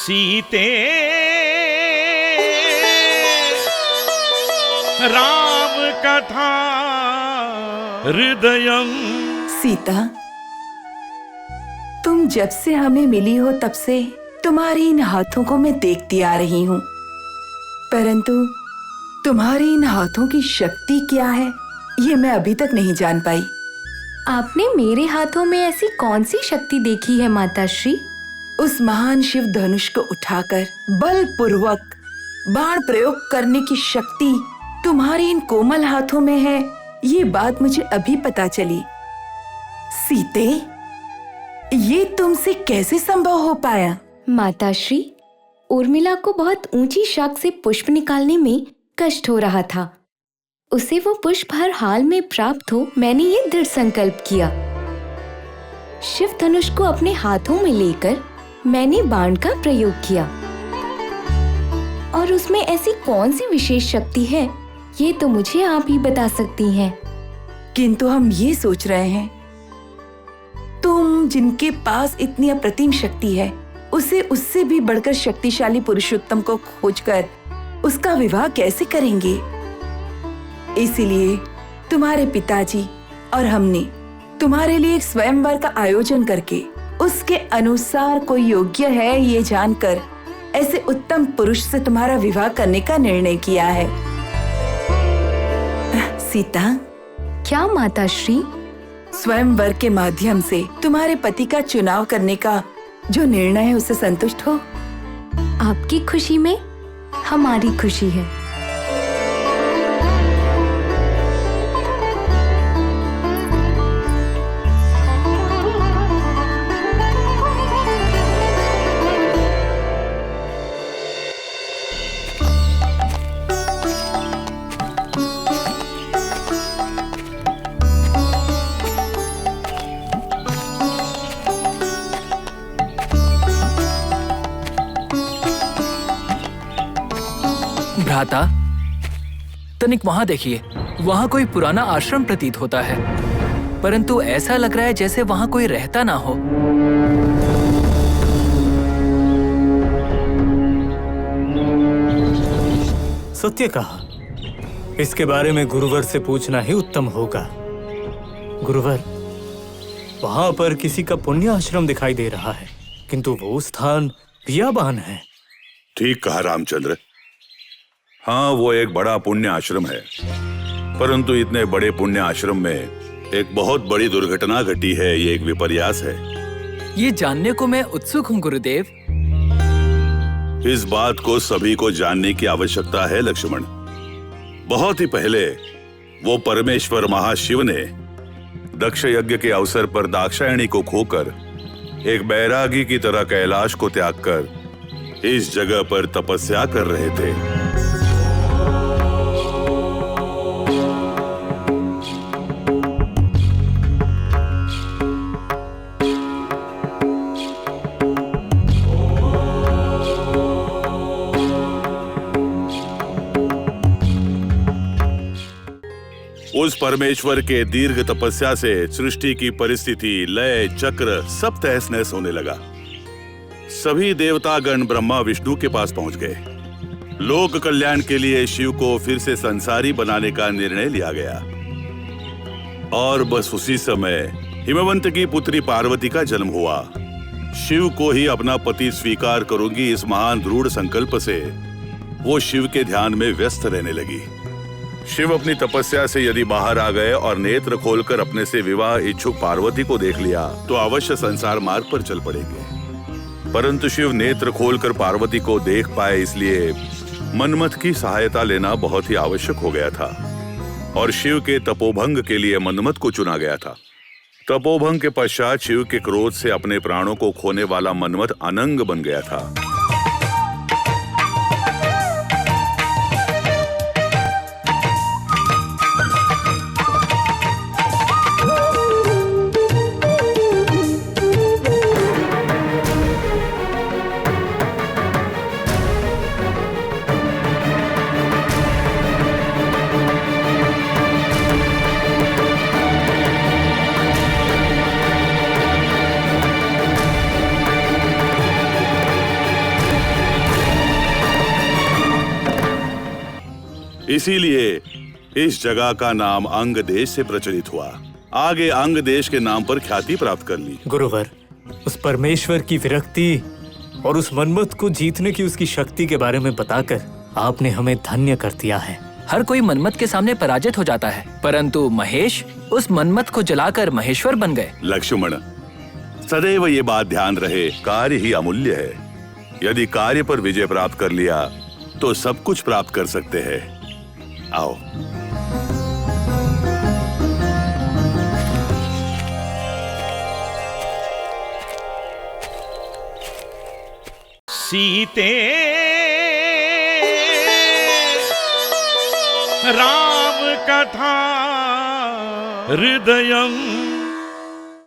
सीते राम कथा हृदयम। सीता, तुम जब से हमें मिली हो तब से तुम्हारी इन हाथों को मैं देखती आ रही हूँ, परंतु तुम्हारी इन हाथों की शक्ति क्या है ये मैं अभी तक नहीं जान पाई। आपने मेरे हाथों में ऐसी कौन सी शक्ति देखी है माताश्री? उस महान शिव धनुष को उठाकर बलपूर्वक बाण प्रयोग करने की शक्ति तुम्हारी इन कोमल हाथों में है, ये बात मुझे अभी पता चली। सीते, ये तुमसे कैसे संभव हो पाया? माताश्री, उर्मिला को बहुत ऊंची शाख से पुष्प निकालने में कष्ट हो रहा था। उसे वो पुष्प हर हाल में प्राप्त हो, मैंने ये दृढ़ संकल्प किया। शिव धनुष को अपने हाथों में लेकर मैंने बाण का प्रयोग किया, और उसमें ऐसी कौन सी विशेष शक्ति है ये तो मुझे आप ही बता सकती हैं। किंतु हम ये सोच रहे हैं, तुम जिनके पास इतनी अप्रतिम शक्ति है उसे उससे भी बढ़कर शक्तिशाली पुरुषोत्तम को खोजकर उसका विवाह कैसे करेंगे? इसीलिए तुम्हारे पिताजी और हमने तुम्हारे लिए एक स्वयंवर का आयोजन करके उसके अनुसार कोई योग्य है ये जानकर ऐसे उत्तम पुरुष से तुम्हारा विवाह करने का निर्णय किया है। सीता, क्या माताश्री? स्वयंवर के माध्यम से तुम्हारे पति का चुनाव करने का जो निर्णय है उसे संतुष्ट हो? आपकी खुशी में हमारी खुशी है। भ्राता, तनिक वहां देखिए, वहां कोई पुराना आश्रम प्रतीत होता है, परंतु ऐसा लग रहा है जैसे वहां कोई रहता ना हो। सत्य कहा, इसके बारे में गुरुवर से पूछना ही उत्तम होगा। गुरुवर, वहां पर किसी का पुण्य आश्रम दिखाई दे रहा है, किंतु वो स्थान बियाबान है। ठीक कहा रामचंद्र। हाँ, वो एक बड़ा पुण्य आश्रम है, परंतु इतने बड़े पुण्य आश्रम में एक बहुत बड़ी दुर्घटना घटी है, ये एक विपर्यास है। ये जानने को मैं उत्सुक हूँ गुरुदेव। इस बात को सभी को जानने की आवश्यकता है लक्ष्मण। बहुत ही पहले वो परमेश्वर महाशिव ने दक्ष यज्ञ के अवसर पर दाक्षायणी को खोकर एक बैरागी की तरह कैलाश को त्याग कर इस जगह पर तपस्या कर रहे थे। उस परमेश्वर के दीर्घ तपस्या से सृष्टि की परिस्थिति, लय, चक्र सब तहस नहस होने लगा। सभी देवतागण ब्रह्मा विष्णु के पास पहुंच गए। लोक कल्याण के लिए शिव को फिर से संसारी बनाने का निर्णय लिया गया। और बस उसी समय हिमवंत की पुत्री पार्वती का जन्म हुआ। शिव को ही अपना पति स्वीकार करूंगी, इस महान दृढ़ संकल्प से वो शिव के ध्यान में व्यस्त रहने लगी। शिव अपनी तपस्या से यदि बाहर आ गए और नेत्र खोलकर अपने से विवाह इच्छुक पार्वती को देख लिया तो अवश्य संसार मार्ग पर चल पड़ेंगे। परंतु शिव नेत्र खोलकर पार्वती को देख पाए, इसलिए मनमथ की सहायता लेना बहुत ही आवश्यक हो गया था। और शिव के तपोभंग के लिए मनमथ को चुना गया था। तपोभंग के पश्चात शिव के क्रोध से अपने प्राणों को खोने वाला मनमथ अनंग बन गया था। इसीलिए इस जगह का नाम अंग देश से प्रचलित हुआ। आगे अंग देश के नाम पर ख्याति प्राप्त कर ली। गुरुवर, उस परमेश्वर की विरक्ति और उस मनमत को जीतने की उसकी शक्ति के बारे में बताकर आपने हमें धन्य कर दिया है। हर कोई मनमत के सामने पराजित हो जाता है, परंतु महेश उस मनमत को जलाकर महेश्वर बन गए। लक्ष्मण, सदैव ये बात ध्यान रहे, कार्य ही अमूल्य है। यदि कार्य पर विजय प्राप्त कर लिया तो सब कुछ प्राप्त कर सकते हैं। आओ। सीते राम कथा हृदयं